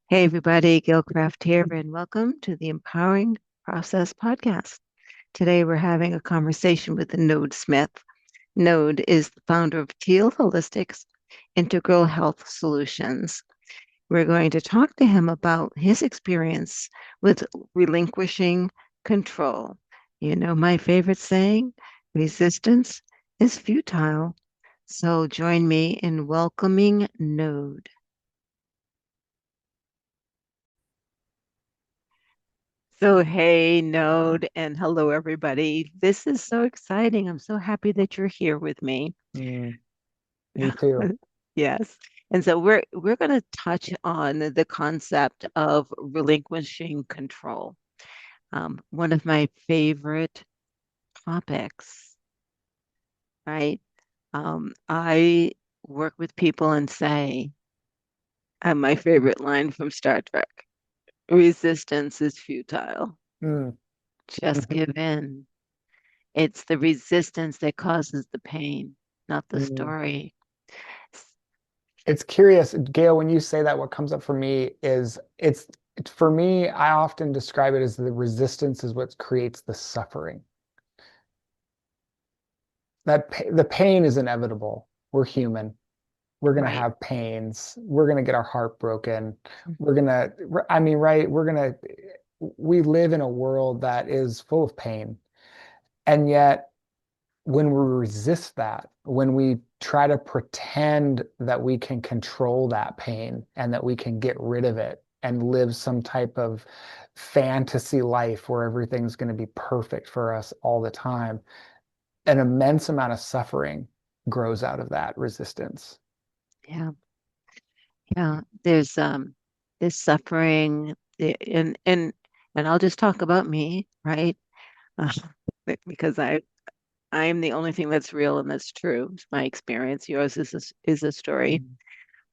Hey everybody, Gail Craft here, and welcome to the Empowering Process podcast. Today we're having a conversation with Node Smith. Node is the founder of Teal Holistics Integral Health Solutions. We're going to talk to him about his experience with relinquishing control. You know, my favorite saying, resistance is futile. So join me in welcoming Node. So, hey, Node, and hello, everybody. This is so exciting. I'm so happy that you're here with me. Mm, me too. Yes. And so we're going to touch on the concept of relinquishing control. One of my favorite topics, right? I work with people and say, my favorite line from Star Trek, resistance is futile. Mm. Just give in. It's the resistance that causes the pain, not the Mm. story. It's curious, Gail, when you say that, what comes up for me is for me, I often describe it as the resistance is what creates the suffering. The pain is inevitable. We're human. We're going to Right. have pains. We're going to get our heart broken. We're going to, I mean, right? We live in a world that is full of pain. And yet, when we resist that, when we try to pretend that we can control that pain and that we can get rid of it and live some type of fantasy life where everything's going to be perfect for us all the time, an immense amount of suffering grows out of that resistance. Yeah. Yeah. There's suffering and I'll just talk about me, right? Uh, because I am the only thing that's real and that's true. It's my experience. Yours is a story.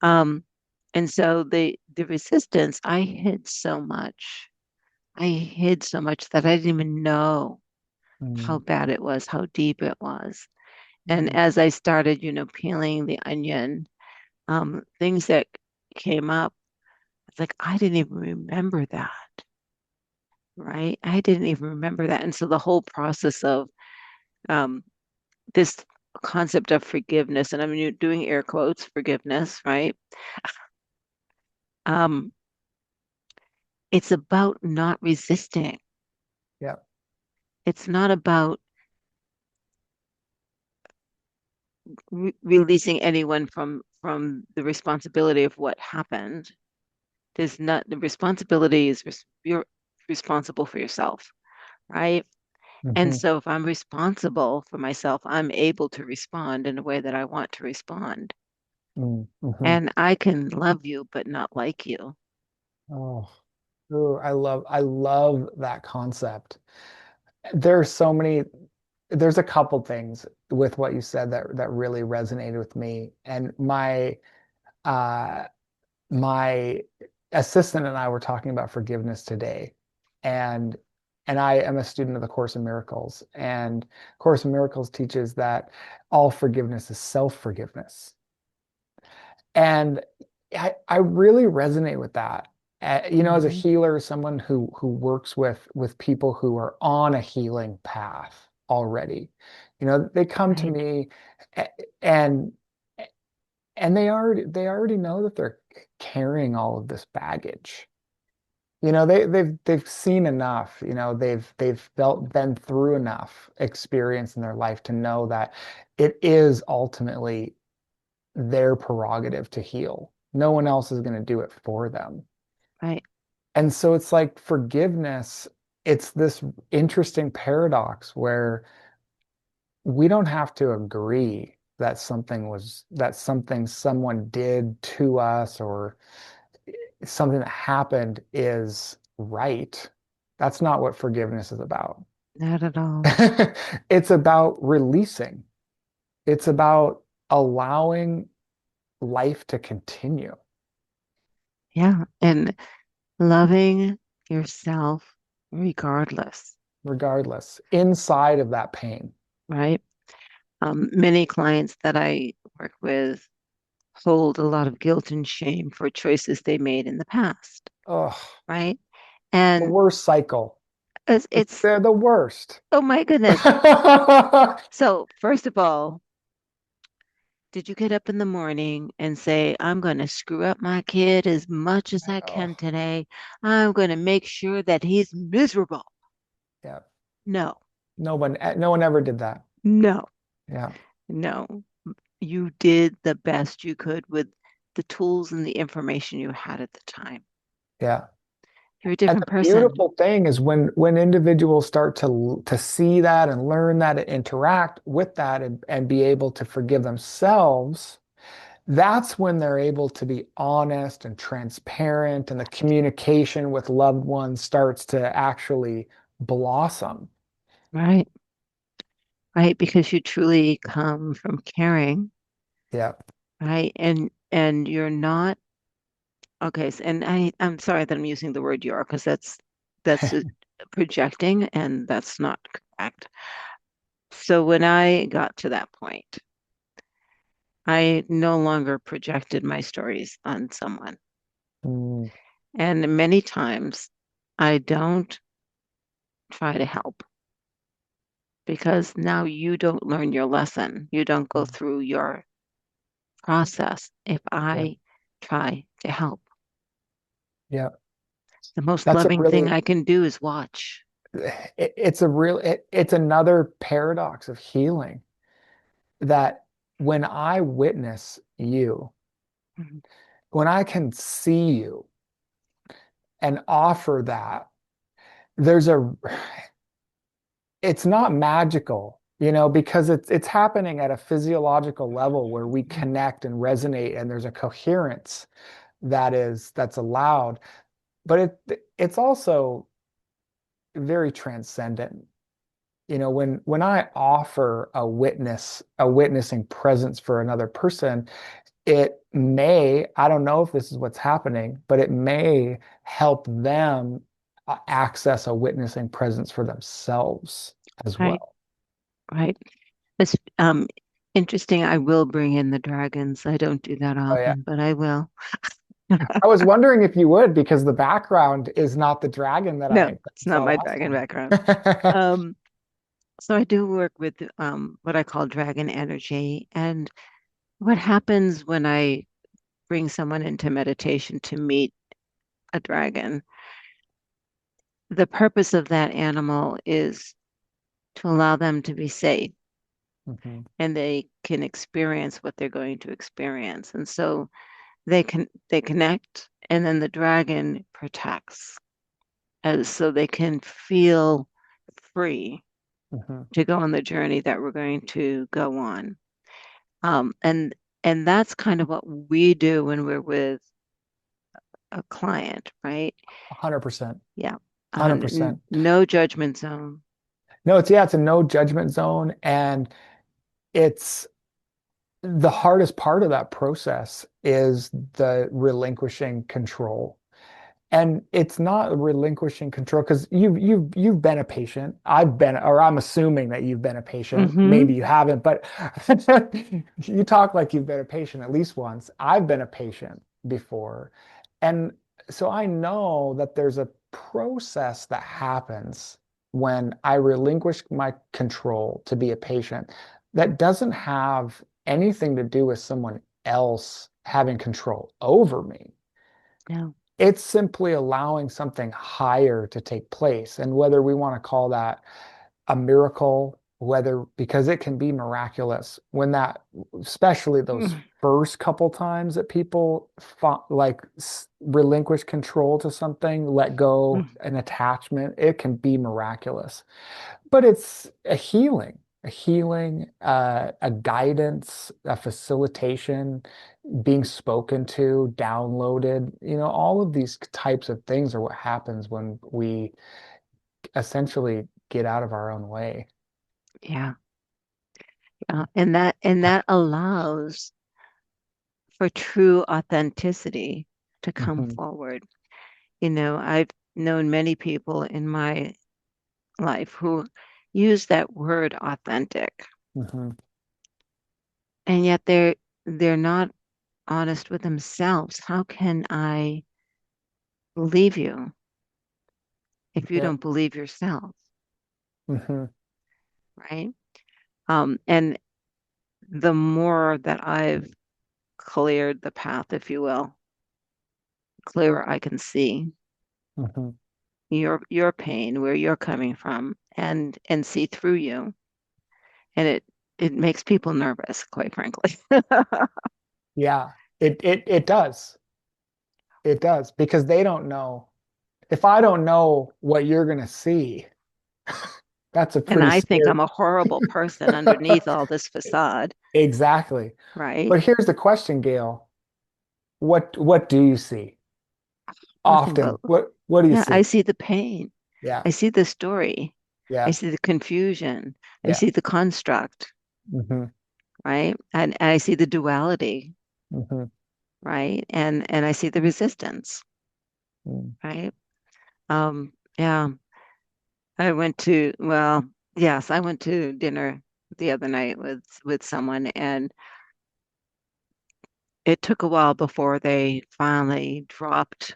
Mm. Um, and so the resistance, I hid so much. I hid so much that I didn't even know how Mm. bad it was, how deep it was. And Mm. as I started, peeling the onion, things that came up, it's like I didn't even remember that, right? I didn't even remember that. And so the whole process of um, this concept of forgiveness, and I'm doing air quotes, forgiveness, right? Um, it's about not resisting. Yeah. It's not about releasing anyone from the responsibility of what happened. There's not the responsibility is you're responsible for yourself, right? And Hmm. so if I'm responsible for myself, I'm able to respond in a way that I want to respond. Hmm. And I can love you, but not like you. Oh, ooh, I love that concept. There's so many, there's a couple things with what you said that really resonated with me. And uh my assistant and I were talking about forgiveness today. And I am a student of the Course in Miracles. And Course in Miracles teaches that all forgiveness is self-forgiveness. And I really resonate with that. As a Hmm. healer, someone who works with people who are on a healing path already, they come to Right. me a- and they already know that they're carrying all of this baggage. They've seen enough, they've been through enough experience in their life to know that it is ultimately their prerogative to heal. No one else is going to do it for them. Right. And so it's like forgiveness, it's this interesting paradox where we don't have to agree that something someone did to us or something that happened is right. That's not what forgiveness is about. Not at all. It's about releasing. It's about allowing life to continue Yeah. And loving yourself regardless, regardless, inside of that pain. right? Many clients that I work with, hold a lot of guilt and shame for choices they made in the past, Oh, right? the And worst cycle. it's They're the worst. oh my goodness. So, first of all, did you get up in the morning and say, I'm going to screw up my kid as much as I Oh, can today? I'm going to make sure that he's miserable. yeah. No, No one ever did that. no, Yeah. no. You did the best you could with the tools and the information you had at the time. Yeah. You're a And different the person, beautiful thing is when individuals start to see that and learn that and interact with that and be able to forgive themselves, that's when they're able to be honest and transparent, and the communication with loved ones starts to actually blossom. right? Right? Because you truly come from caring, Yeah. right? And you're not okay. And I'm sorry that I'm using the word "you're" because that's projecting, and that's not correct. So when I got to that point, I no longer projected my stories on someone. Mm, And many times I don't try to help because now you don't learn your lesson. You don't go mm, through your process if yeah. I try to help. Yeah. The most That's a loving thing really I can do is watch. it's another paradox of healing that when I witness you, Mhm. when I can see you and offer that, there's a it's not magical, because it's happening at a physiological level where we connect and resonate and there's a coherence that's allowed, but it's also very transcendent. When I offer a witnessing presence for another person, I don't know if this is what's happening, but it may help them access a witnessing presence for themselves as Right, well. right. It's interesting. I will bring in the dragons. I don't do that Oh yeah. often, but I will. I was wondering if you would, because the background is not the dragon that No, I it's not saw my last dragon time. background. Um, so I do work with what I call dragon energy. And what happens when I bring someone into meditation to meet a dragon, the purpose of that animal is to allow them to be safe Mhm. and they can experience what they're going to experience. And so they connect and then the dragon protects as so they can feel free Mhm. to go on the journey that we're going to go on. Um, and and that's kind of what we do when we're with a client, right? 100%. Yeah. 100%. No judgment zone. No, it's a no judgment zone, and it's the hardest part of that process is the relinquishing control. And it's not relinquishing control because you've been a patient. Or I'm assuming that you've been a patient. Hmm. Maybe you haven't, but you talk like you've been a patient at least once. I've been a patient before. And so I know that there's a process that happens when I relinquish my control to be a patient that doesn't have anything to do with someone else having control over me. No. It's simply allowing something higher to take place. And whether we want to call that a miracle, because it can be miraculous when especially those Mm, first couple times that people relinquish control to something, let go mm, an attachment, it can be miraculous. But it's a guidance, a facilitation, being spoken to, downloaded, all of these types of things are what happens when we essentially get out of our own way. yeah. And that allows for true authenticity to come Hmm. forward. I've known many people in my life who use that word authentic, Hmm. and yet they're not. honest with themselves. How can I believe you if you Yep. don't believe yourself? Hmm. Right. And the more that I've cleared the path, if you will, clearer I can see Hmm. your pain, where you're coming from, and see through you. And it makes people nervous, quite frankly. Yeah, it does. It does because they don't know. If I don't know what you're gonna see, that's a And pretty I think scary. I'm a horrible person underneath all this facade, Exactly. right? But here's the question, Gail. What do you see? Nothing Often, but, what do you yeah, I see? see the pain. Yeah, I see the story. I yeah, see the confusion. I yeah. see the construct, Hmm. right? And I see the duality, Hmm. right? And I see the resistance, right? Yeah, I went to, well, yes, I went to dinner the other night with someone, and it took a while before they finally dropped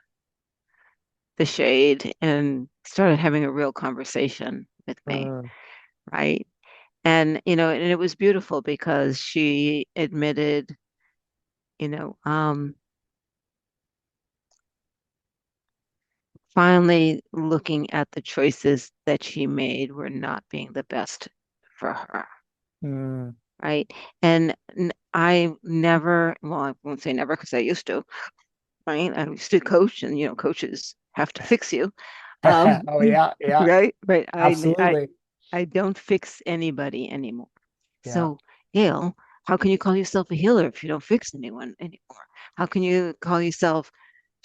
the shade and started having a real conversation with me, Mm, right? And it was beautiful because she admitted, you know, finally looking at the choices that she made were not being the best for her, mm. right? And I never, well, I won't say never because I used to, right? I used to coach, and coaches have to fix you, um, Oh yeah, yeah, right? But absolutely. I don't fix anybody anymore. Yeah. So, Gail, how can you call yourself a healer if you don't fix anyone anymore? How can you call yourself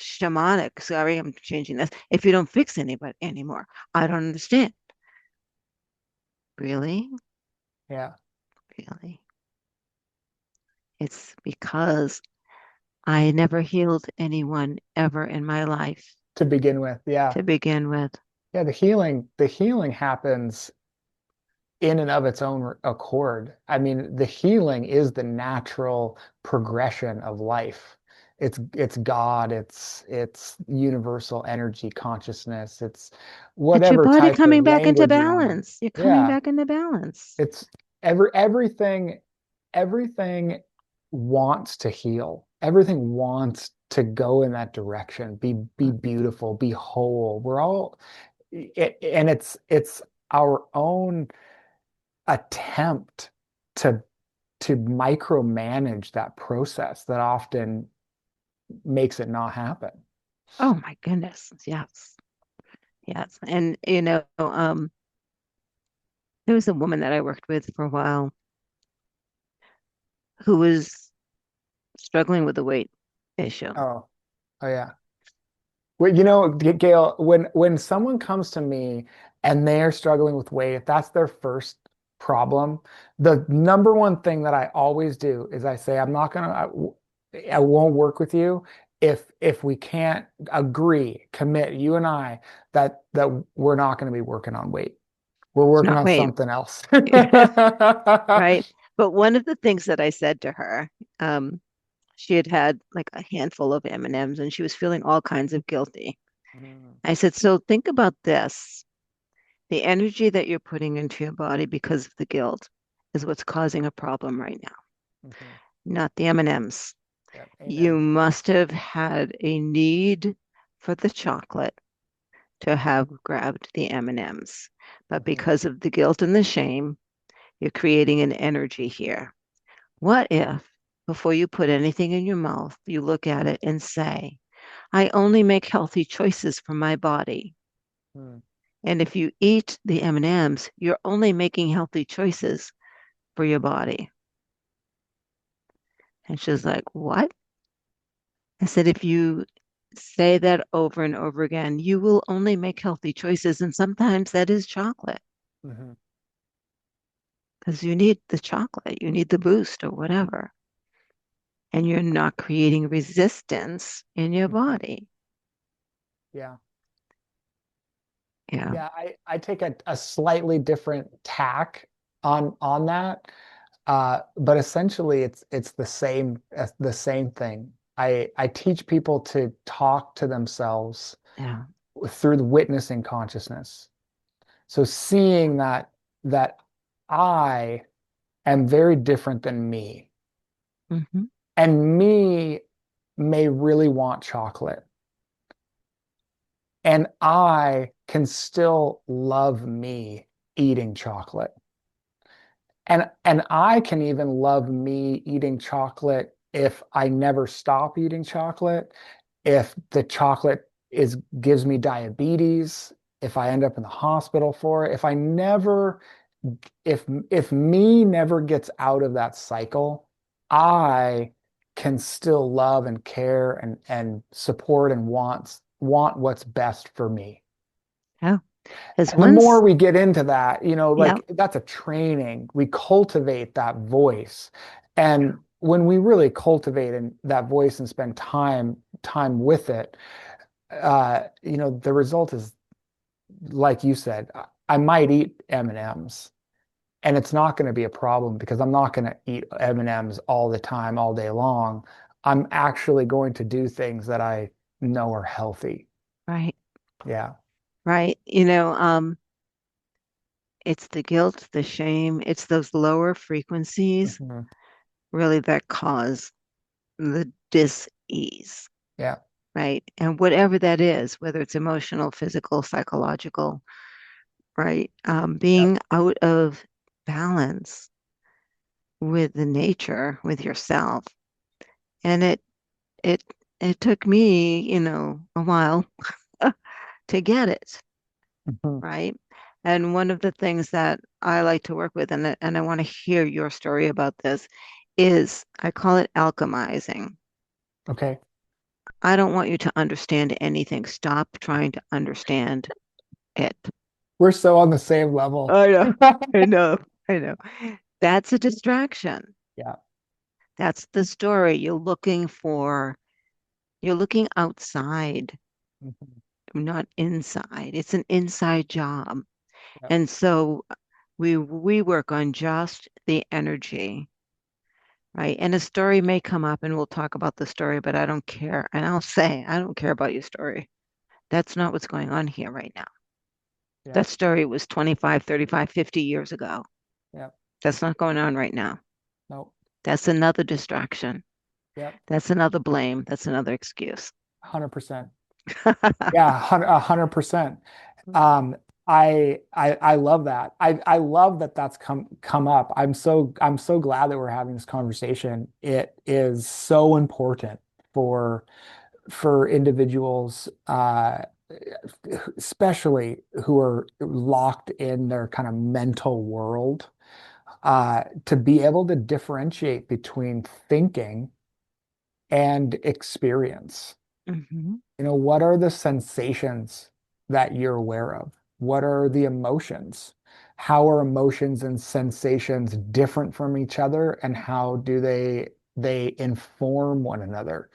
shamanic? Sorry, I'm changing this. If you don't fix anybody anymore, I don't understand. Really? Yeah. Really? It's because I never healed anyone ever in my life To begin with, yeah. to begin with. Yeah, the healing happens in and of its own accord. I mean, the healing is the natural progression of life. It's God, it's universal energy consciousness, it's It's your whatever body type of coming back into language you want to. balance. You're coming Yeah, back into balance. it's everything wants to heal. Everything wants to go in that direction. Be beautiful, be whole. We're all and it's our own attempt to micromanage that process that often makes it not happen. Oh my goodness. Yes. Yes. And there was a woman that I worked with for a while who was struggling with the weight issue. Oh, oh yeah. Well, Gail, when someone comes to me and they're struggling with weight, if that's their first problem, the number one thing that I always do is I say, I won't work with you if we can't agree, commit, you and I, that we're not going to be working on weight. We're It's working not on weight, something else. right? But one of the things that I said to her, she had had like a handful of M&Ms, and she was feeling all kinds of guilty. Mm, I said, so think about this. The energy that you're putting into your body because of the guilt is what's causing a problem right now, mhm. not the M&Ms. Yep. You Amen. must have had a need for the chocolate to have grabbed the M&Ms. But Mhm, because of the guilt and the shame, you're creating an energy here. What if, before you put anything in your mouth, you look at it and say, I only make healthy choices for my body. mm, And if you eat the M&Ms, you're only making healthy choices for your body. And she's like, what? I said, if you say that over and over again, you will only make healthy choices. And sometimes that is chocolate mhm. because you need the chocolate, you need the boost or whatever. And you're not creating resistance in your Mhm. body. Yeah. Yeah. Yeah, I take a slightly different tack on that. But essentially it's the same thing. I teach people to talk to themselves Yeah. through the witnessing consciousness. So seeing that I am very different than me. Hmm. And me may really want chocolate. And I can still love me eating chocolate. And I can even love me eating chocolate if I never stop eating chocolate, if the chocolate is gives me diabetes, if I end up in the hospital for it, if I never if me never gets out of that cycle, I can still love and care and support and want what's best for me. Yeah. Because And the more once, we get into that, yeah, like that's a training. We cultivate that voice. And when we really cultivate that voice and spend time with it, the result is, like you said, I might eat M&Ms, and it's not going to be a problem because I'm not going to eat M&Ms all the time, all day long. I'm actually going to do things that I know are healthy. right, Yeah. right. It's the guilt, the shame, it's those lower frequencies Mhm. really that cause the dis-ease, Yeah. right? And whatever that is, whether it's emotional, physical, psychological, right? Yeah. Being out of balance with the nature, with yourself. And it it took me, a while to get it, Mhm. right? And one of the things that I like to work with, and I want to hear your story about this, is I call it alchemizing. Okay. I don't want you to understand anything. Stop trying to understand it. We're so on the same level. I know, I know, I know. That's a distraction. Yeah. That's the story. You're looking outside, Mhm. not inside. It's an inside job. Yeah. And so we work on just the energy, right? And a story may come up and we'll talk about the story, but I don't care. And I'll say, I don't care about your story. That's not what's going on here right now. Yeah. That story was 25, 35, 50 years ago. Yeah. That's not going on right now. No. That's another distraction. Yeah. That's another blame. That's another excuse. 100%. Yeah, 100%. Um, I love that. I love that that's come up. I'm so glad that we're having this conversation. It is so important for for individuals, especially who are locked in their kind of mental world, to be able to differentiate between thinking and experience. Hmm. What are the sensations that you're aware of? What are the emotions? How are emotions and sensations different from each other, and how do they inform one another?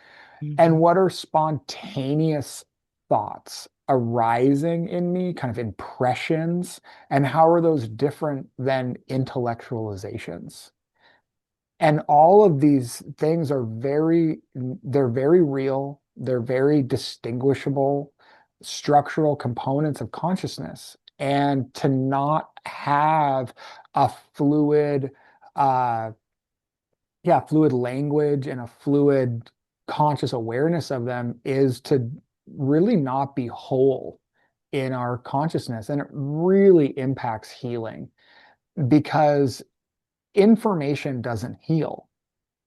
And Hmm. what are spontaneous thoughts arising in me, kind of impressions, and how are those different than intellectualizations? And all of these things they're very real, they're very distinguishable structural components of consciousness. And to not have a uh, fluid language and a fluid conscious awareness of them is to really not be whole in our consciousness. And it really impacts healing because information doesn't heal.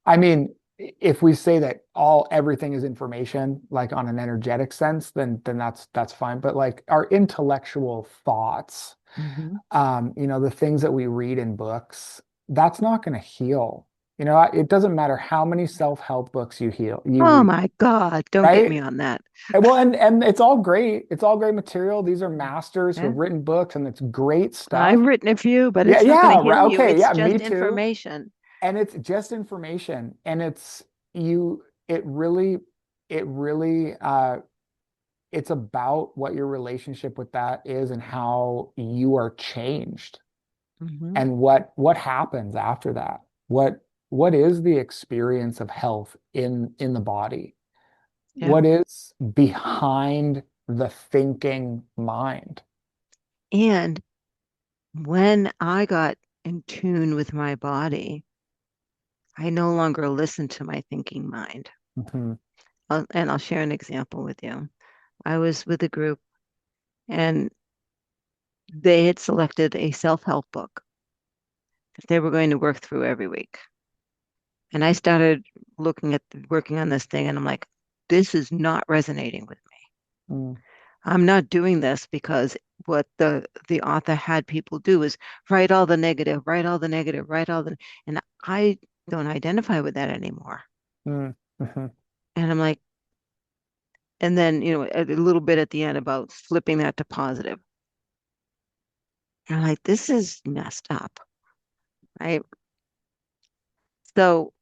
I mean, if we say that everything is information, like on an energetic sense, then that's fine. But like our intellectual thoughts, Hmm. the things that we read in books, that's not going to heal. It doesn't matter how many self-help books you Oh read, my God, don't get me right? on that. And it's all great. It's all great material. These are masters who Yeah. have written books, and it's great I've stuff. written a few, but Yeah, it's not going yeah, to right. heal you. Okay, It's yeah, me just too. information. And it's just information, and you it really it's about what your relationship with that is and how you are changed Hmm. and what happens after that. what is the experience of health in the body? Yeah. What is behind the thinking mind? And when I got in tune with my body, I no longer listen to my thinking mind. Hmm. And I'll share an example with you. I was with a group and they had selected a self-help book that they were going to work through every week. And I started working on this thing and I'm like, this is not resonating with me. Mm, I'm not doing this because what the author had people do is write all the negative, write all the negative, write all the, and I don't identify with that anymore. mm, mhm. And I'm like, and then, a little bit at the end about flipping that to positive. And I'm like, this is messed up, right? So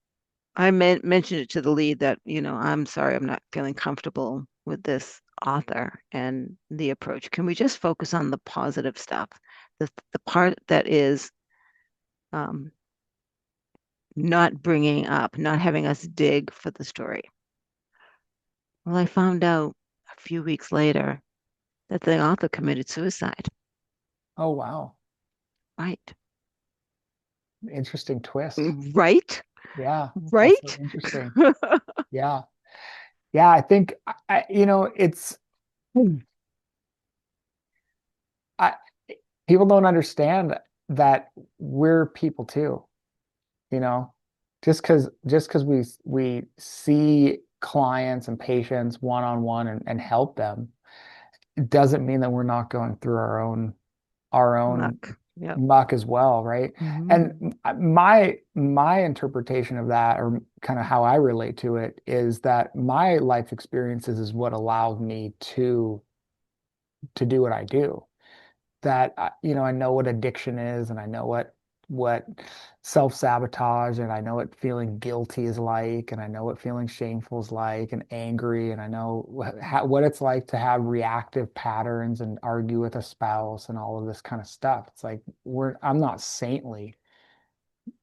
I mentioned it to the lead that, I'm sorry, I'm not feeling comfortable with this author and the approach. Can we just focus on the positive stuff? The part that is um, not bringing up, not having us dig for the story. Well, I found out a few weeks later that the author committed suicide. Oh, wow. Right. Interesting twist. Right? Yeah, that's so Right? interesting. Yeah. Yeah, I think it's I people don't understand that we're people too, you know. Just because we see clients and patients one on one and help them, it doesn't mean that we're not going through our own Luck. Yep. muck as well, right? Hmm. And my interpretation of that, or kind of how I relate to it, is that my life experiences is what allows me to do what I do. That I know what addiction is, and I know what self-sabotage, and I know what feeling guilty is like, and I know what feeling shameful is like, and angry, and I know what it's like to have reactive patterns and argue with a spouse and all of this kind of stuff. It's like I'm not saintly.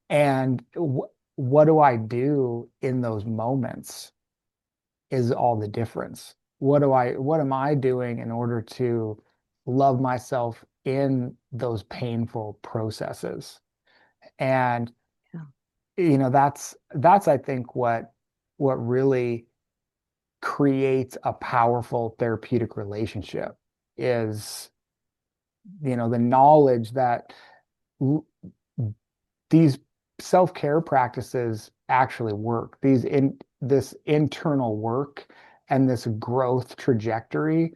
And what do I do in those moments is all the difference. What am I doing in order to love myself in those painful processes? And Yeah. that's I think what really creates a powerful therapeutic relationship is the knowledge that these self-care practices actually work. This internal work and this growth trajectory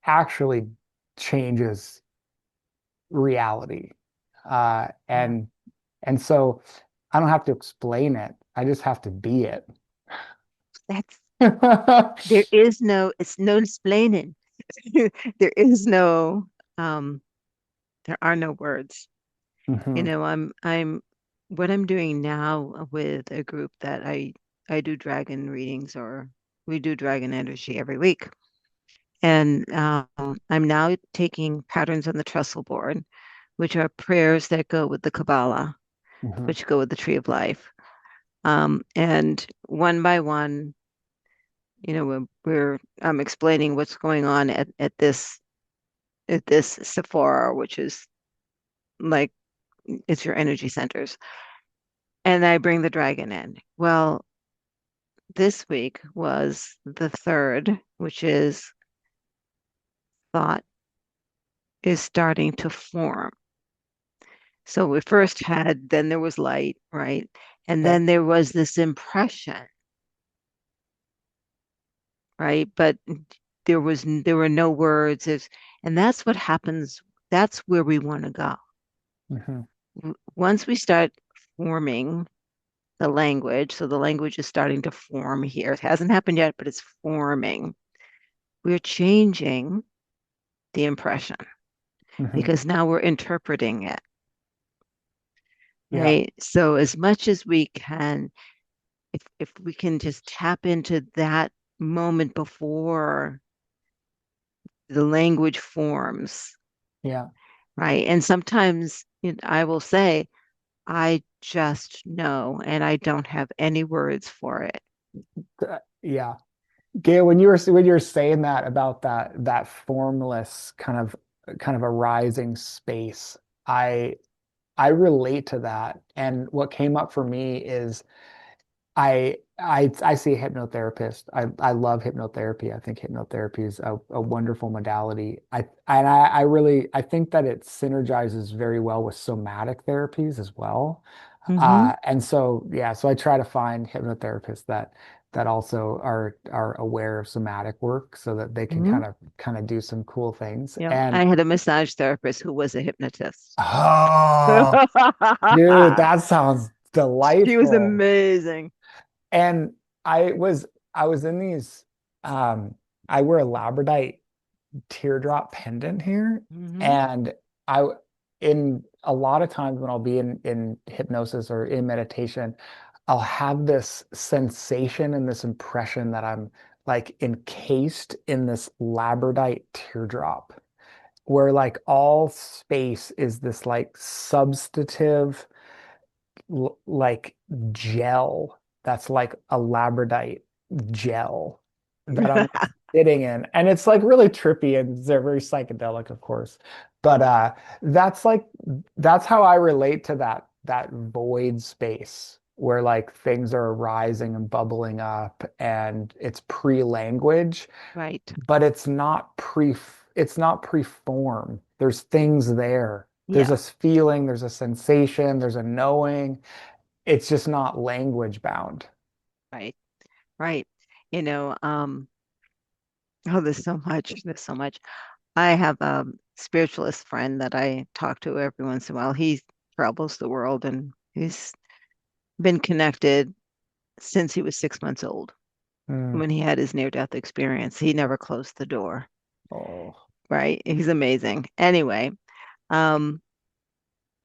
actually changes reality. Uh, Yeah. and and so I don't have to explain it. I just have to be it. That's it's no explaining. There is no, um, there are no words. Hmm. What I'm doing now with a group that I do dragon readings, or we do dragon energy every week. And I'm now taking patterns on the trestle board, which are prayers that go with the Kabbalah, Hmm. which go with the tree of life. And one by one, I'm explaining what's going on at this Sephora, which is like it's your energy centers. And I bring the dragon in. Well, this week was the third, which is thought is starting to form. So we first had, then there was light, right? And Okay. then there was this impression, right? But there were no words. And that's what happens. That's where we want to go. Hmm. Once we start forming the language, so the language is starting to form here. It hasn't happened yet, but it's forming. We're changing the impression Hmm. because now we're interpreting it, Yeah. right? So as much as we can, if we can just tap into that moment before the language forms, Yeah. right? And sometimes I will say, I just know, and I don't have any words for it. Yeah. Gail, when you were saying that about that formless kind of arising space, I I relate to that. And what came up for me is I see a hypnotherapist. I love hypnotherapy. I think hypnotherapy is a wonderful modality. I really I think that it synergizes very well with somatic therapies as well. Hmm. And so yeah, so I try to find hypnotherapists that also are aware of somatic work so that they can Hmm. kind of do some cool things. Yeah, And I had a massage therapist who was a hypnotist. oh, dude, that sounds She was delightful. amazing. And I was I was in these um I wear a labradorite teardrop pendant here, Hmm. and I in a lot of times when I'll be in hypnosis or in meditation, I'll have this sensation and this impression that I'm like encased in this labradorite teardrop where like all space is this like substantive like gel that's like a labradorite gel that I'm like sitting in. And it's like really trippy and they're very psychedelic, of course. But that's like that's how I relate to that void space where like things are rising and bubbling up and it's pre-language, Right. but it's not pre-form. There's things there. There's Yeah. a feeling, there's a sensation, there's a knowing. It's just not language bound. Right. Right. You know, oh, there's so much. There's so much. I have a spiritualist friend that I talk to every once in a while. He travels the world and he's been connected since he was 6 months old Mm. when he had his near-death experience. He never closed the door, Oh. right? He's amazing. Anyway, um,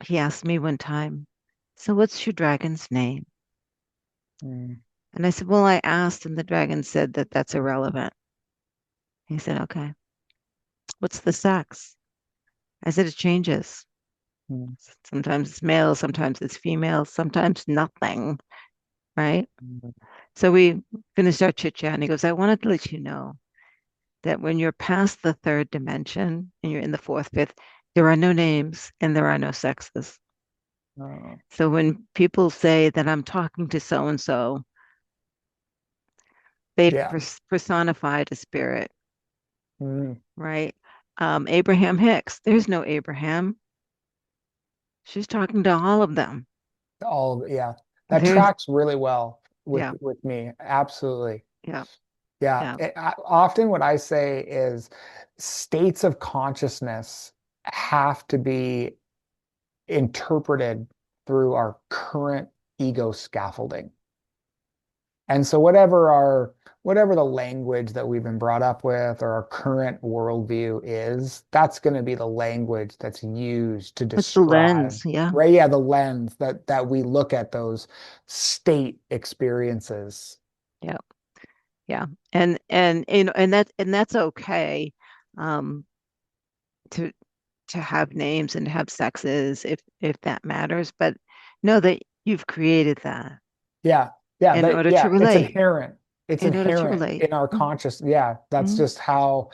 he asked me one time, so what's your dragon's name? Mm. And I said, well, I asked, and the dragon said that that's irrelevant. He said, okay, what's the sex? I said, it changes. Mm. Sometimes it's male, sometimes it's female, sometimes nothing, right? Mm. So we finished our chit chat, and he goes, I wanted to let you know that when you're past the third dimension and you're in the fourth, fifth, there are no names and there are no sexes. Oh. So when people say that I'm talking to so and so, they've Yeah. personified a spirit, Mm. right? Abraham Hicks, there's no Abraham. She's talking to all of them. Yeah. That There's, tracks really well with yeah, with me. Absolutely. yeah, Yeah. yeah. Often what I say is states of consciousness have to be interpreted through our current ego scaffolding. And so whatever the language that we've been brought up with or our current worldview is, that's going to be the language that's used to It's the describe, lens. Yeah, right? Yeah, the lens that we look at those state experiences. yeah, yeah. And and that's okay. Um, to have names and have sexes if that matters, but know that you've created that Yeah. Yeah, in order to yeah, it's relate, inherent. It's in order to inherent relate. in our conscious. Yeah, that's Mm-hmm. just how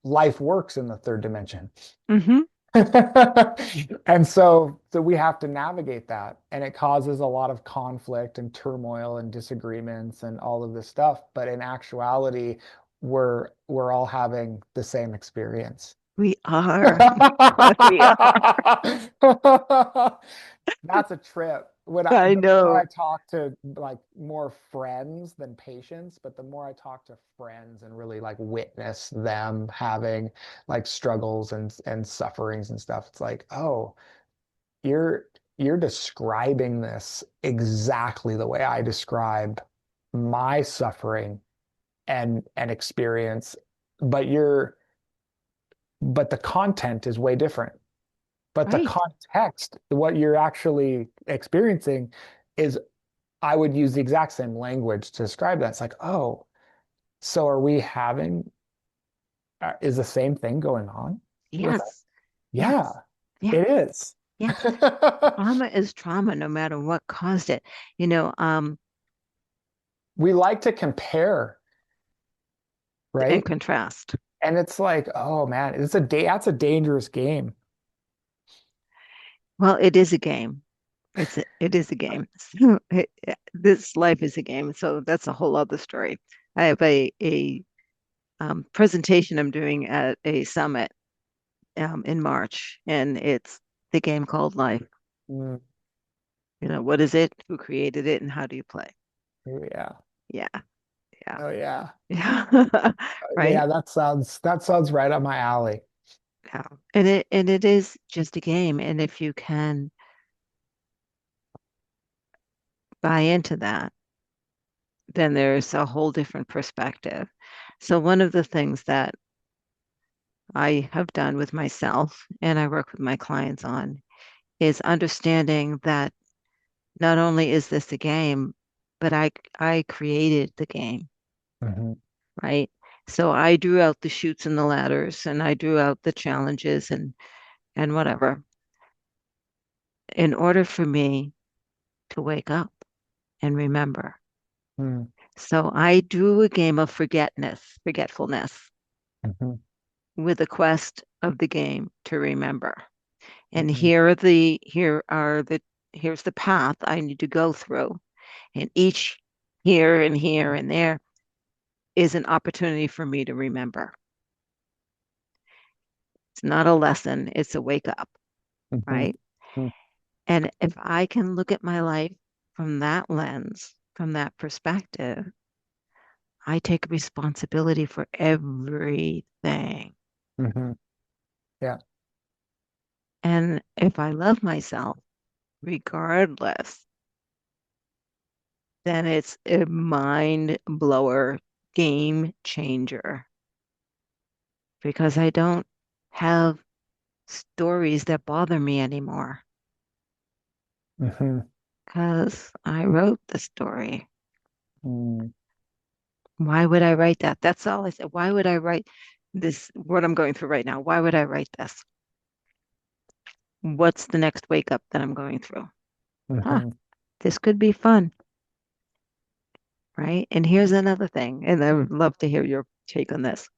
life works in the third dimension. Mm-hmm. And so we have to navigate that. And it causes a lot of conflict and turmoil and disagreements and all of this stuff. But in actuality, we're all having the same experience. We are. We are. That's a trip. I The more know. I talk to like more friends than patients, but the more I talk to friends and really like witness them having like struggles and sufferings and stuff, it's like, oh, you're you're describing this exactly the way I describe my suffering and experience, but the content is way different. But the Right. context, what you're actually experiencing is, I would use the exact same language to describe that. It's like, oh, so are we having, is the same thing going on with us? Yes. Yeah, Yes. Yeah. it is. Yes, trauma is trauma, no matter what caused it. You know, We like to compare, and right? contrast. And it's like, oh man, that's a dangerous game. Well, it is a game. It is a game. So this life is a game. So that's a whole other story. I have a presentation I'm doing at a summit in March, and it's the game called life. Mm, What is it? Who created it? And how do you play? oh, yeah. Yeah, yeah, Oh yeah. yeah. Right? Yeah, that sounds right up my alley. Yeah. And it is just a game. And if you can buy into that, then there's a whole different perspective. So one of the things that I have done with myself and I work with my clients on is understanding that not only is this a game, but I created the game, Hmm. right? So I drew out the chutes and the ladders and I drew out the challenges and whatever in order for me to wake up and remember. Hmm. So I drew a game of forgetfulness Hmm. with a quest of the game to remember. And Hmm. here's the path I need to go through. And each here and there is an opportunity for me to remember. It's not a lesson, it's a wake up, Hmm. right? And if I can look at my life from that lens, from that perspective, I take responsibility for everything. Hmm. Yeah. And if I love myself, regardless, then it's a mind blower, game changer because I don't have stories that bother me anymore Hmm. because I wrote the story. Mm. Why would I write that? That's all I said. Why would I write this, what I'm going through right now? Why would I write this? What's the next wake up that I'm going through? Huh, Hmm. this could be fun, right? And here's another thing, and I would love to hear your take on this.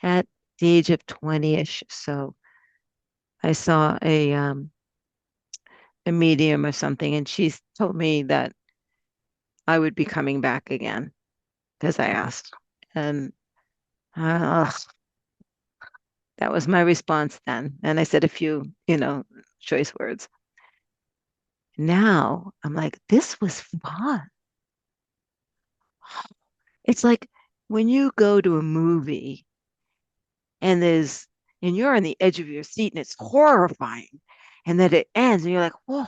At the age of 20-ish, so I saw a medium or something, and she told me that I would be coming back again because I asked. And uh, that was my response then. And I said a few, choice words. Now I'm like, this was fun. It's like when you go to a movie and and you're on the edge of your seat and it's horrifying. And then it ends and you're like, whoa,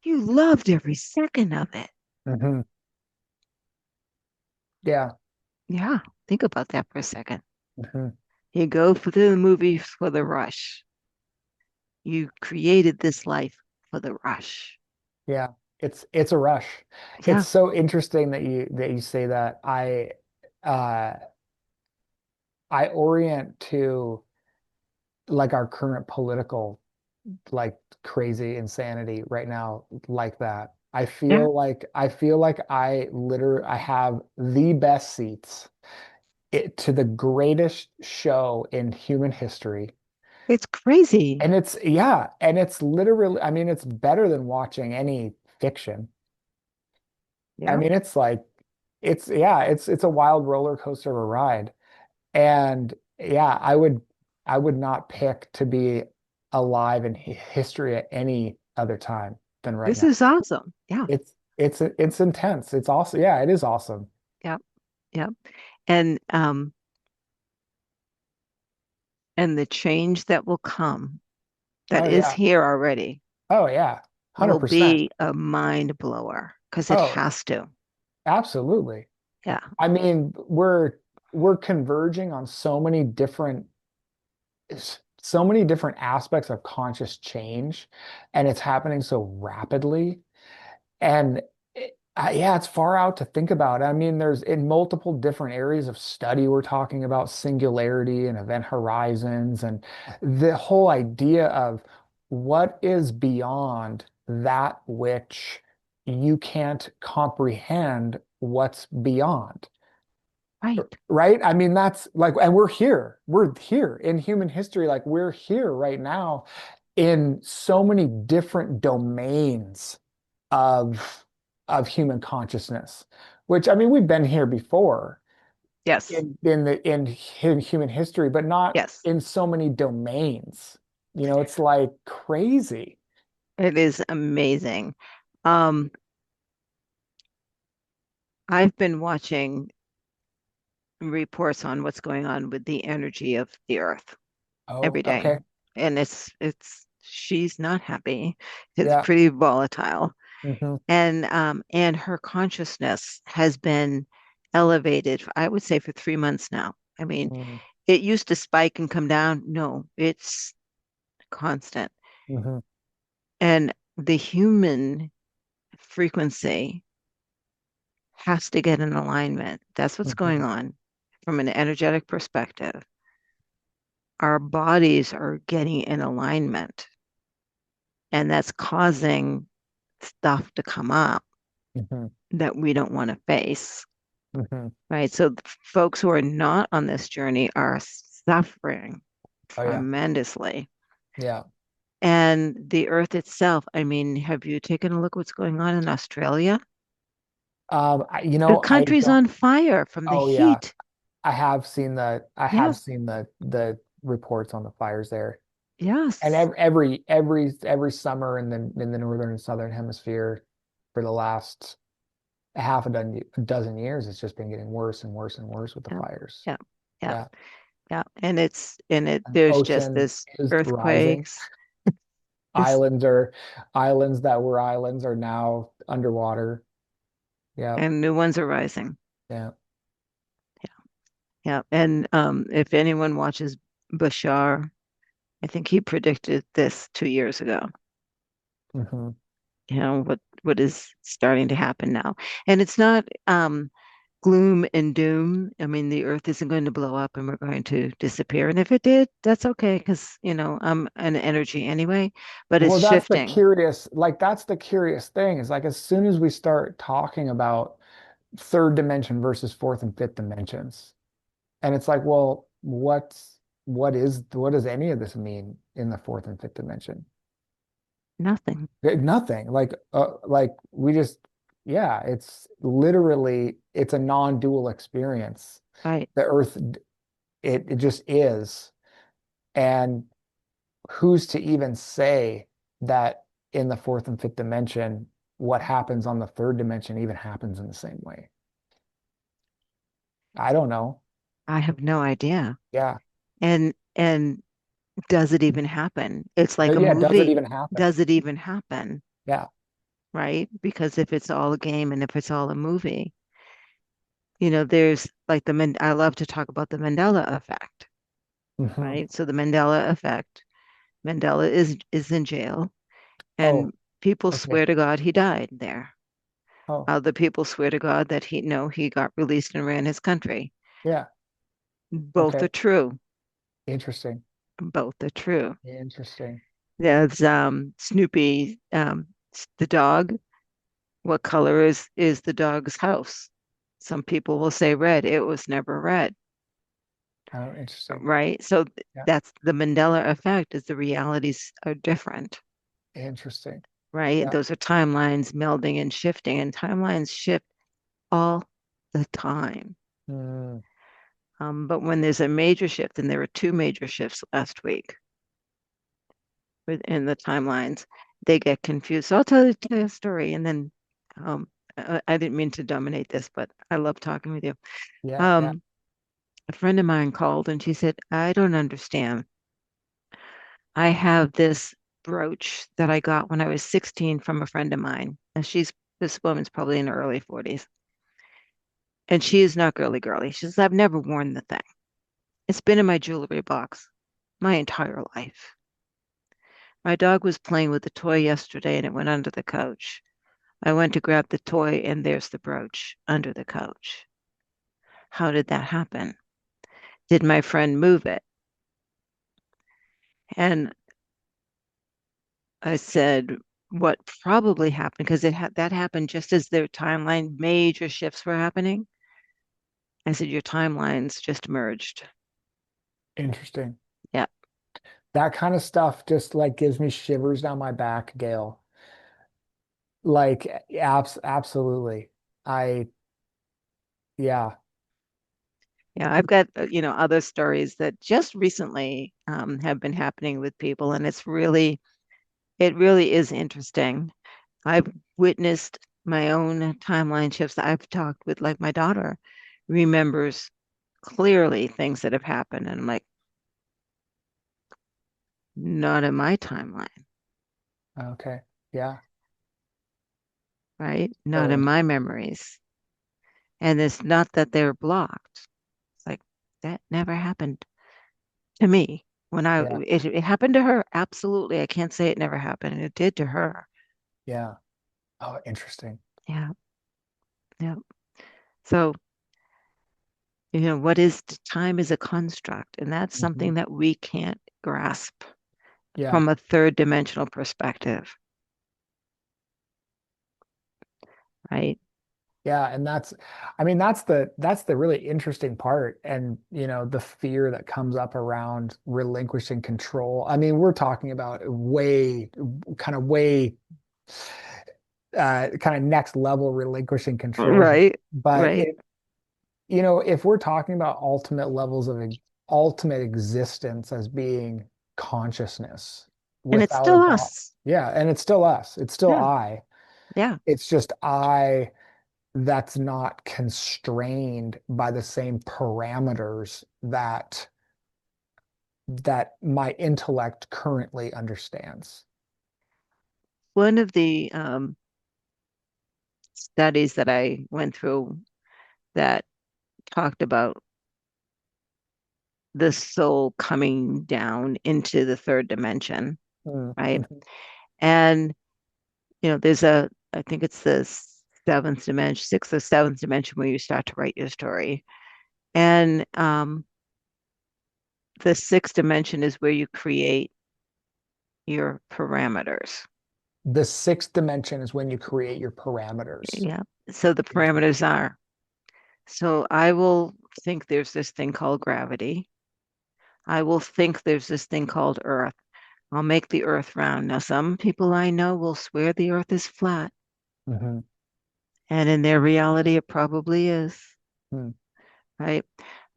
you loved every second of it. Hmm. Yeah. Yeah, think about that for a second. Hmm. You go for the movie for the rush. You created this life for the rush. Yeah. It's a rush. It's Yeah, so interesting that you say that. Uh I orient to like our current political like crazy insanity right now like that. yeah, I have the best seats to the greatest show in human history. it's crazy. And it's yeah, and it's literally, I mean, it's better than watching any fiction. I Yeah. mean, it's like it's a wild roller coaster of a ride. And yeah, I would not pick to be alive in history at any other time than right This now. is awesome. Yeah, It's intense. It's also yeah, it is awesome. yeah, yeah. And and the change that will come, that Oh is yeah. here already, Oh yeah. will 100%. be a mind blower because it Oh, has to. absolutely. Yeah. I mean, we're converging on so many different aspects of conscious change, and it's happening so rapidly. And yeah, it's far out to think about. I mean, there's in multiple different areas of study, we're talking about singularity and event horizons and the whole idea of what is beyond that which you can't comprehend what's beyond, Right. right? I mean, that's like, and we're here in human history, like we're here right now in so many different domains of human consciousness, which I mean, we've been here before Yes. in human history, but not Yes. in so many domains. It's like crazy. It is amazing. Um, I've been watching reports on what's going on with the energy of the earth Oh, every day. okay. And it's she's not happy. It's Yeah. pretty volatile. Hmm. And her consciousness has been elevated, I would say, for 3 months now. I mean, Hmm. it used to spike and come down. No, it's constant. Hmm. And the human frequency has to get in alignment. That's what's going Hmm. on from an energetic perspective. Our bodies are getting in alignment, and that's causing stuff to come up Hmm. that we don't want to face, Hmm. right? So, folks who are not on this journey are suffering Oh yeah. tremendously. Yeah. And the earth itself, I mean, have you taken a look what's going on in Australia? The I country's don't. on fire from the Oh yeah. heat. I Yeah, have seen the reports on the fires there. And yes. every summer in the northern and southern hemisphere for the last half a dozen years, it's just been getting worse and worse and worse with the Yeah, fires. yeah, yeah, Yeah. yeah. And And the there's just ocean this is rising. earthquakes, this, Islands are islands that were islands are now underwater. Yeah. and new ones are rising. Yeah. Yeah. And if anyone watches Bashar, I think he predicted this 2 years ago. Hmm. What is starting to happen now. And it's not gloom and doom. I mean, the earth isn't going to blow up and we're going to disappear. And if it did, that's okay because, I'm an energy anyway, but it's Well, shifting. that's the curious thing is like as soon as we start talking about third dimension versus fourth and fifth dimensions, and it's like, well, what does any of this mean in the fourth and fifth dimension? Nothing. Nothing. Like we just, yeah, it's a non-dual experience. Right. The Earth, it just is. And who's to even say that in the fourth and fifth dimension, what happens on the third dimension even happens in the same way? I don't know. I have no idea. Yeah. And does it even happen? It's like a Yeah, does it movie. even happen? Does it even happen? Yeah. Right? Because if it's all a game and if it's all a movie, there's like I love to talk about the Mandela effect, Hmm. right? So the Mandela effect, Mandela is in jail Oh, and people okay. swear to God he died there. Oh, Other people swear to God that he got released and ran his country. yeah. Both are Okay. true. Interesting. Both are true. Interesting. There's Snoopy, the dog. What color is the dog's house? Some people will say red. It was never red, Oh, interesting. right? So Yeah. that's the Mandela effect is the realities are different, Interesting. right? Yeah. Those are timelines melding and shifting, and timelines shift all the time. Mm, But when there's a major shift, and there were two major shifts last week within the timelines, they get confused. So I'll tell you a story, and then I didn't mean to dominate this, but I love talking with you. yeah. Yeah. Um, a friend of mine called and she said, I don't understand. I have this brooch that I got when I was 16 from a friend of mine. And this woman's probably in her early 40s. And she is not girly girly. She says, I've never worn the thing. It's been in my jewelry box my entire life. My dog was playing with the toy yesterday and it went under the couch. I went to grab the toy and there's the brooch under the couch. How did that happen? Did my friend move it? And I said what probably happened because that happened just as their timeline major shifts were happening. I said your timelines just merged. Interesting. Yeah, That kind of stuff just like gives me shivers down my back, Gail. Like, absolutely. I, yeah. yeah. I've got other stories that just recently have been happening with people, and it really is interesting. I've witnessed my own timeline shifts. I've talked with like my daughter remembers clearly things that have happened, and I'm like, not in my timeline, Okay. Yeah. right? Not in So, my memories. And it's not that they're blocked. It's like that never happened to me. yeah. It happened to her, absolutely. I can't say it never happened. And it did to her. Yeah. Oh, interesting. Yeah, yeah. So, what is time is a construct, and that's Hmm. something that we can't grasp Yeah. from a third dimensional perspective, right? Yeah. And I mean, that's the really interesting part. And, the fear that comes up around relinquishing control. I mean, we're talking about way, kind of next level relinquishing control here. Right, But right. if we're talking about ultimate levels of ultimate existence as being consciousness And it's without a still body, us. yeah, and it's still us, it's still Yeah, I. yeah. It's just I that's not constrained by the same parameters that my intellect currently understands. One of the studies that I went through that talked about the soul coming down into the third dimension, Mm, right? mhm. And, I think it's the seventh dimension, sixth or seventh dimension where you start to write your story. And the sixth dimension is where you create your parameters. The sixth dimension is when you create your parameters. Yeah. So the parameters are, so I will think there's this thing called gravity. I will think there's this thing called Earth. I'll make the Earth round. Now, some people I know will swear the Earth is flat, Mhm. and in their reality, it probably is, Mm. right?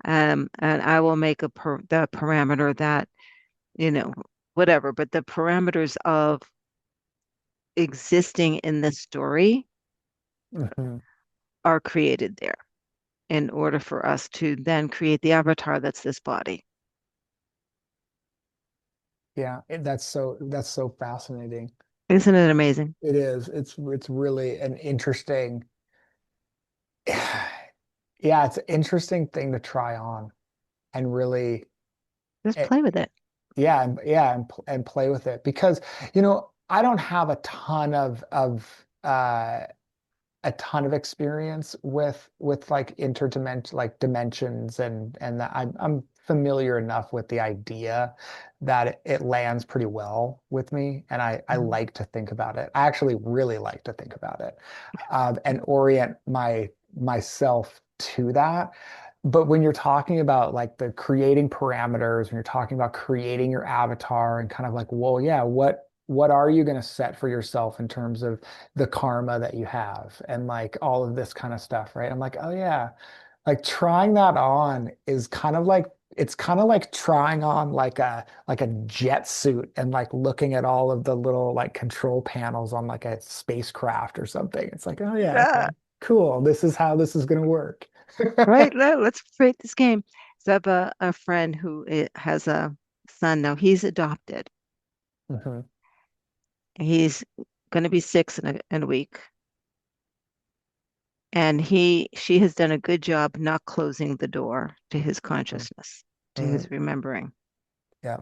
And I will make the parameter that, you know, whatever, but the parameters of existing in the story Mhm. are created there in order for us to then create the avatar that's this body. Yeah, that's so fascinating. Isn't it amazing? It is. It's really an interesting, yeah, it's an interesting thing to try on and really, Just eh, play with it. yeah, and play with it because I don't have a ton of experience with like interdimension like dimensions and that I'm familiar enough with the idea that it lands pretty well with me and I Mhm. like to think about it. I actually really like to think about it and orient myself to that. But when you're talking about like the creating parameters, when you're talking about creating your avatar and kind of like, well, yeah, what are you going to set for yourself in terms of the karma that you have and like all of this kind of stuff, right? I'm like, oh yeah, like trying that on is kind of like it's kind of like trying on like a jet suit and like looking at all of the little like control panels on like a spacecraft or something. It's like, oh yeah, Yeah, okay, cool. This is how this is going to work. right. Let's create this game. So I have a friend who has a son now. He's adopted. Mhm, He's going to be six in a week. And she has done a good job not closing the door to his mhm, consciousness, to mhm. his remembering. Yeah,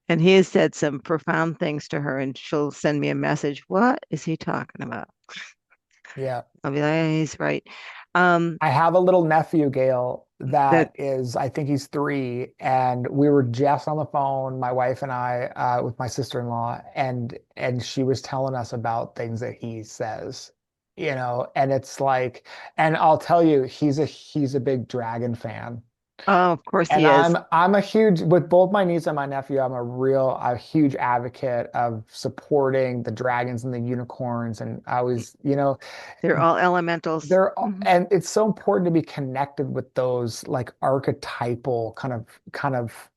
And he has said some profound things to her, and she'll send me a message. What is he talking about? yeah, I'll be like, "Yeah, he's right." Um, I have a little nephew, Gail, that that is, I think he's 3, and we were just on the phone, my wife and I, with my sister-in-law, and she was telling us about things that he says, and it's like, and I'll tell you, he's a big dragon fan. oh, of course And he is. I'm a huge with both my niece and my nephew, a huge advocate of supporting the dragons and the unicorns. And I was, They're all elementals. Mhm. and it's so important to be connected with those like archetypal kind of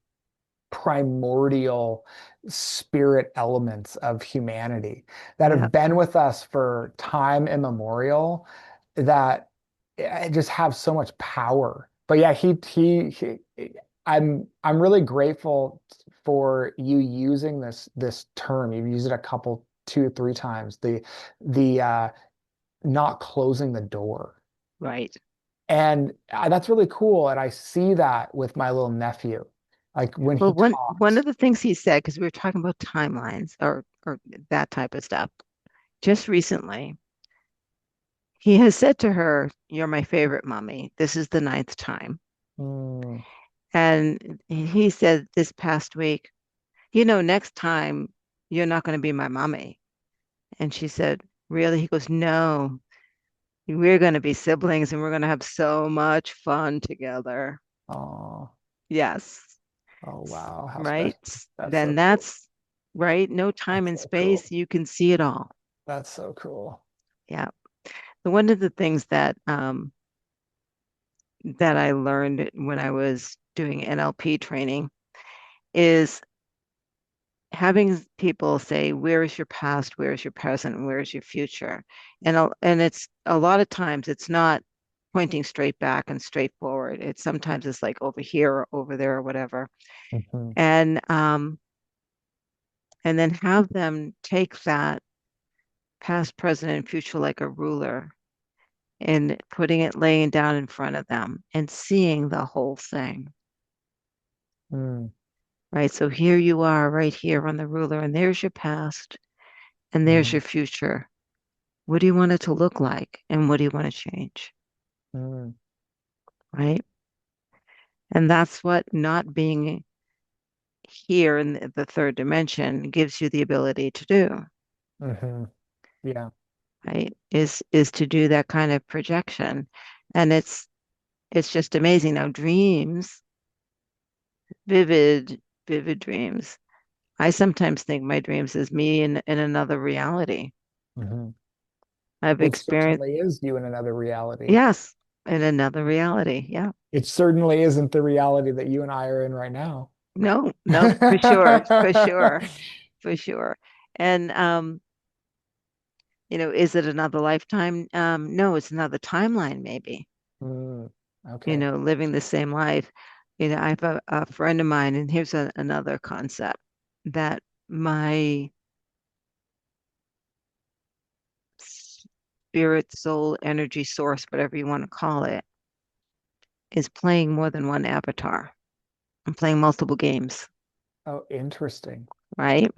primordial spirit elements of humanity that Yeah. have been with us for time immemorial, that just have so much power. But yeah, I'm really grateful for you using this term. You've used it a couple, 2 or 3 times. The not closing the door. Right. And that's really cool. And I see that with my little nephew. Like when Well, he one talks. of the things he said, because we were talking about timelines or that type of stuff, just recently, he has said to her, "You're my favorite mommy. This is the ninth time." Mm, And he said this past week, next time you're not going to be my mommy. And she said, "Really?" He goes, "No, we're going to be siblings and we're going to have so much fun together." oh, Yes. oh wow, how Right. special. That's so Then cool. that's right. No time That's and so cool. space. You can see it all. That's so cool. Yeah. One of the things that I learned when I was doing NLP training is having people say, "Where is your past? Where is your present? And where is your future?" And it's a lot of times it's not pointing straight back and straight forward. It's sometimes it's like over here or over there or whatever. Hmm. And and then have them take that past, present, and future like a ruler and putting it laying down in front of them and seeing the whole thing. Mm, Right. So here you are right here on the ruler, and there's your past and there's mm, your future. What do you want it to look like? And what do you want to change? mm, Right. And that's what not being here in the third dimension gives you the ability to do, hmm. Yeah. right? Is to do that kind of projection. And it's just amazing. Now, dreams, vivid, vivid dreams. I sometimes think my dreams is me in another reality. Hmm. I've It experienced, certainly is you in another reality. yes, in another reality. Yeah. It certainly isn't the reality that you and I are in right now. No, no, for sure, for sure, for sure. And is it another lifetime? No, it's another timeline, maybe, Mm, okay. living the same life. I have a friend of mine, and here's another concept that my spirit, soul, energy source, whatever you want to call it, is playing more than one avatar. I'm playing multiple games, Oh, interesting. right?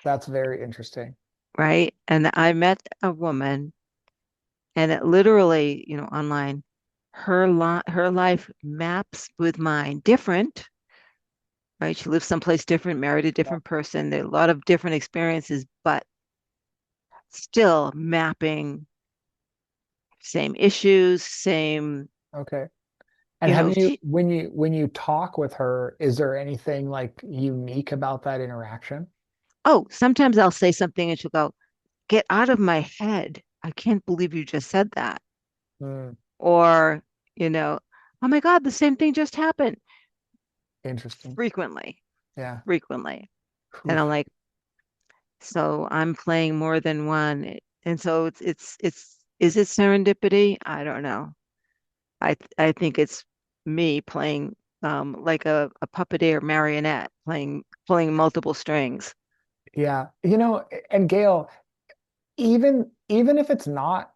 That's very interesting. Right. And I met a woman, and it literally, online, her life maps with mine, different, right? She lives someplace different, married a Yeah. different person. There are a lot of different experiences, but still mapping same issues, same, Okay. And have you, she, when you talk with her, is there anything like unique about that interaction? oh, sometimes I'll say something and she'll go, "Get out of my head. I can't believe you just said that." Mm, Or, you know, "Oh my God, the same thing just happened." interesting. Frequently, Yeah. frequently. And I'm Oof. like, so I'm playing more than one. And so is it serendipity? I don't know. I think it's me playing like a puppeteer marionette pulling multiple strings. Yeah. And Gail, even if it's not,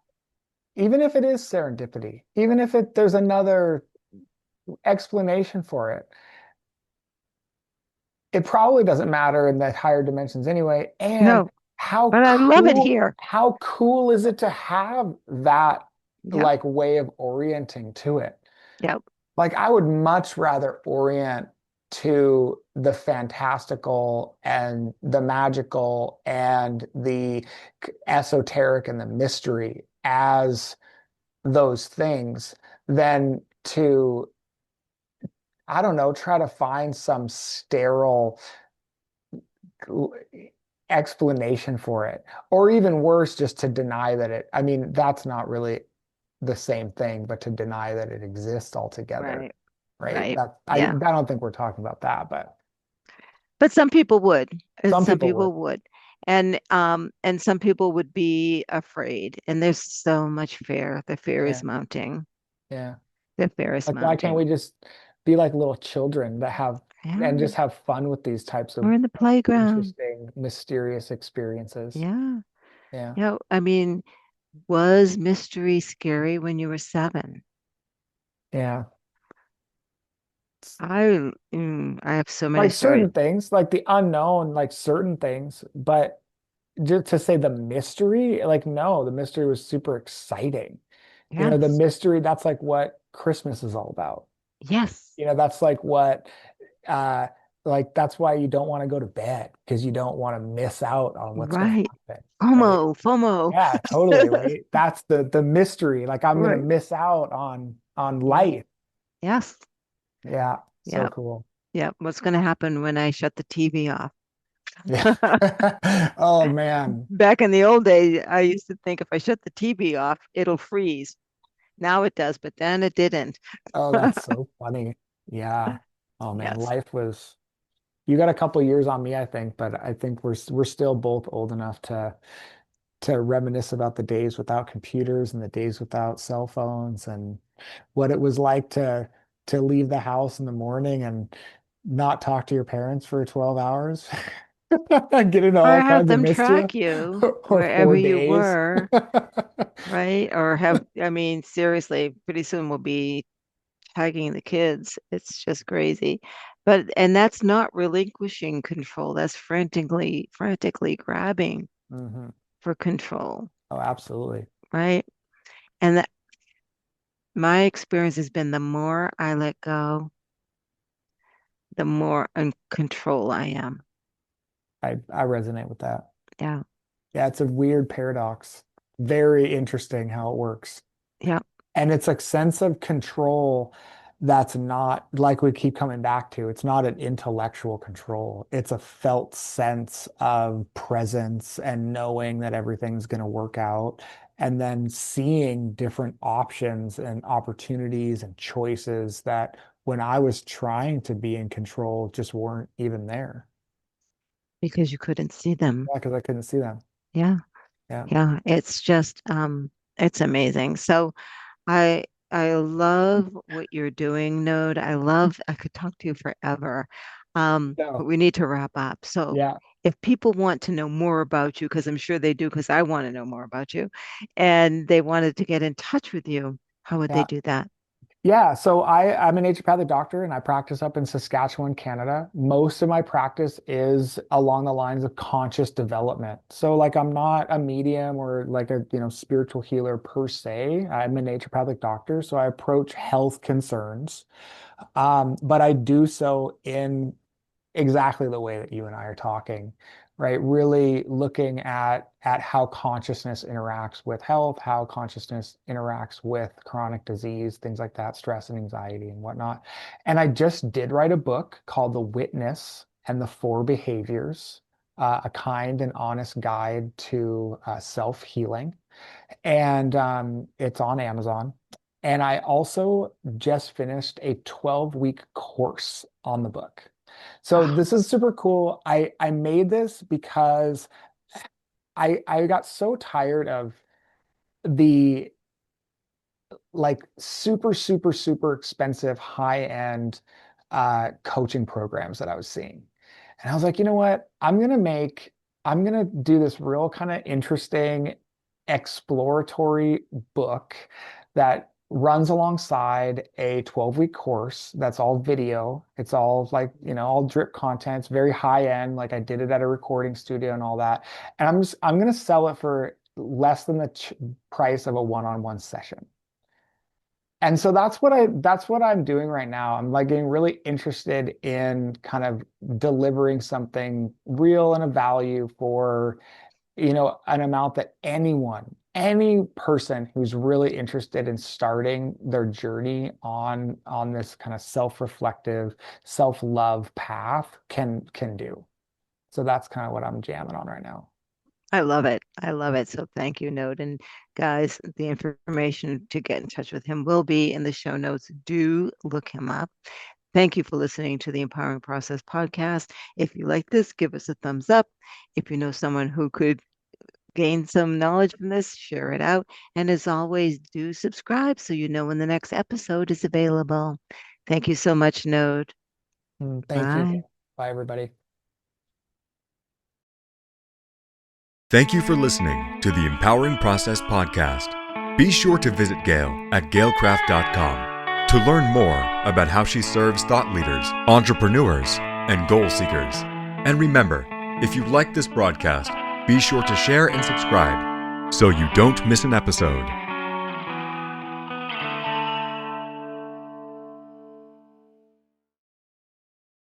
even if it is serendipity, even if there's another explanation for it, it probably doesn't matter in the higher dimensions anyway. And No, but I love it here. how cool is it to have that Yep. like way of orienting to it. Yep. Like I would much rather orient to the fantastical and the magical and the esoteric and the mystery as those things than to, I don't know, try to find some sterile explanation for it. Or even worse, just to deny that I mean, that's not really the same thing, but to deny that it exists altogether, Right. right? Right. I Yeah. don't think we're talking about that, but But some people would. some Some people would. people would. And some people would be afraid. And there's so much fear. The fear is Yeah, mounting. yeah. The fear is Like, why can't mounting. we just be like little children that have and Yeah. just have fun with these types Or of in the playground. interesting, mysterious experiences? Yeah. Yeah, Yeah. I mean, was mystery scary when you were 7? yeah. I have so many Like stories. certain things, like the unknown, like certain things, but just to say the mystery, like no, the mystery was super exciting. You know, the Yes. mystery, that's like what Christmas is all about. Yes. You know, that's uh that's why you don't want to go to bed because you don't want to miss out on what's going to Right. happen, right? FOMO. FOMO. Yeah, totally, right? That's the mystery. Like I'm going to Right. miss out on Yeah. life. Yes. Yeah, so Yeah. cool. Yeah. What's going to happen when I shut the TV off? Yeah. Oh man. Back in the old days, I used to think if I shut the TV off, it'll freeze. Now it does, but then it didn't. Oh, that's so funny. Yeah. Oh man, Yes. life was you got a couple years on me, I think, but I think we're still both old enough to reminisce about the days without computers and the days without cell phones and what it was like to leave the house in the morning and not talk to your parents for 12 hours, get into Or all have kinds of them mischief, track you or wherever four you days. were, right? Or have, I mean, seriously, pretty soon we'll be tagging the kids. It's just crazy. And that's not relinquishing control. That's frantically grabbing Hmm. for control, Oh, absolutely. right? And that my experience has been the more I let go, the more in control I am. I resonate with that. Yeah. Yeah, it's a weird paradox. Very interesting how it works. Yeah. And it's a sense of control that's not like we keep coming back to. It's not an intellectual control. It's a felt sense of presence and knowing that everything's going to work out. And then seeing different options and opportunities and choices that when I was trying to be in control just weren't even there. Because you couldn't see them. Yeah, because I couldn't see them. Yeah. Yeah. Yeah. It's just it's amazing. So I I love what you're doing, Node. I could talk to you forever. But No. we need to wrap up. So Yeah. if people want to know more about you, because I'm sure they do, because I want to know more about you, and they wanted to get in touch with you, how would they Yeah. do that? Yeah, so I'm a naturopathic doctor and I practice up in Saskatchewan, Canada. Most of my practice is along the lines of conscious development. So like I'm not a medium or like a, spiritual healer per se. I'm a naturopathic doctor, so I approach health concerns. But I do so in exactly the way that you and I are talking, right? Really looking at how consciousness interacts with health, how consciousness interacts with chronic disease, things like that, stress and anxiety and whatnot. And I just did write a book called The Witness and the Four Behaviors, a kind and honest guide to self-healing. And it's on Amazon. And I also just finished a 12-week course on the book. So Oh, this is super cool. I made this because I got so tired of the like super expensive high-end coaching programs that I was seeing. And I was like, you know what? I'm gonna do this real kind of interesting exploratory book that runs alongside a 12-week course that's all video. It's all like, all drip content. It's very high end. Like I did it at a recording studio and all that. And I'm gonna sell it for less than the price of a one-on-one session. And so that's what I'm doing right now. I'm like getting really interested in kind of delivering something real and a value for, an amount that any person who's really interested in starting their journey on this kind of self-reflective, self-love path can do. So that's kind of what I'm jamming on right now. I love it. I love it. So thank you, Node. And guys, the information to get in touch with him will be in the show notes. Do look him up. Thank you for listening to the Empowering Process podcast. If you like this, give us a thumbs up. If you know someone who could gain some knowledge from this, share it out. And as always, do subscribe so you know when the next episode is available. Thank you so much, Node. Thank you. Bye. Bye, everybody. Thank you for listening to the Empowering Process podcast. Be sure to visit Gail at gailcraft.com to learn more about how she serves thought leaders, entrepreneurs, and goal seekers. And remember, if you like this broadcast, be sure to share and subscribe so you don't miss an episode.